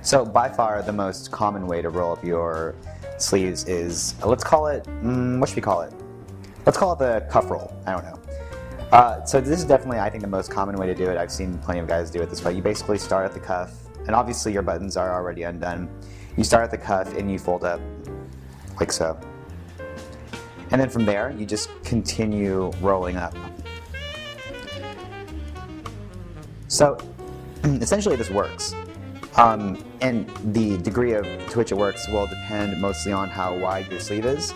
So by far the most common way to roll up your sleeves is, let's call it, what should we call it? Let's call it the cuff roll. I don't know. So this is definitely, I think, the most common way to do it. I've seen plenty of guys do it this way. You basically start at the cuff, and obviously your buttons are already undone. You start at the cuff and you fold up like so. And then from there, you just continue rolling up. So essentially this works. And the degree to which it works will depend mostly on how wide your sleeve is.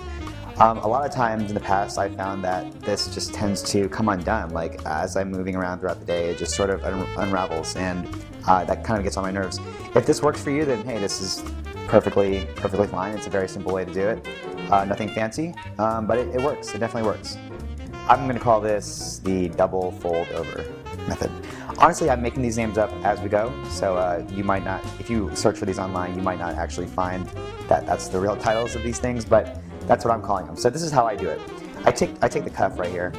A lot of times in the past I found that this just tends to come undone, like as I'm moving around throughout the day, it just sort of unravels, and that kind of gets on my nerves. If this works for you, then hey, this is perfectly fine. It's a very simple way to do it. Nothing fancy, but it works. It definitely works. I'm going to call this the double fold over method. Honestly, I'm making these names up as we go, so you might not, if you search for these online, you might not actually find that that's the real titles of these things, but that's what I'm calling them. So this is how I do it. I take the cuff right here,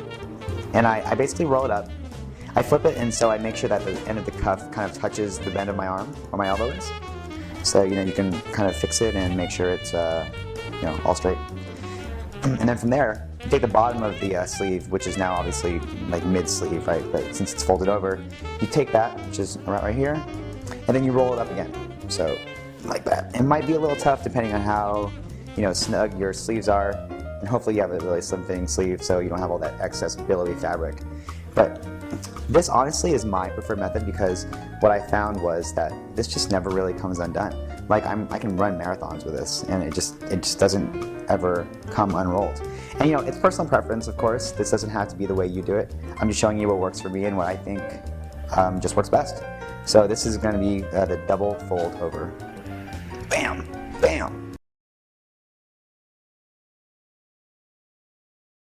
and I basically roll it up. I flip it, and so I make sure that the end of the cuff kind of touches the bend of my arm, where my elbow is. So you can kind of fix it and make sure it's all straight. And then from there, you take the bottom of the sleeve, which is now obviously like mid-sleeve, right? But since it's folded over, you take that, which is right here, and then you roll it up again. So like that. It might be a little tough depending on how snug your sleeves are, and hopefully you have a really slim-fitting sleeve so you don't have all that excess billowy fabric. But this honestly is my preferred method because what I found was that this just never really comes undone. Like I can run marathons with this, and it just doesn't ever come unrolled. And it's personal preference, of course. This doesn't have to be the way you do it. I'm just showing you what works for me and what I think just works best. So this is going to be the double fold over. Bam, bam.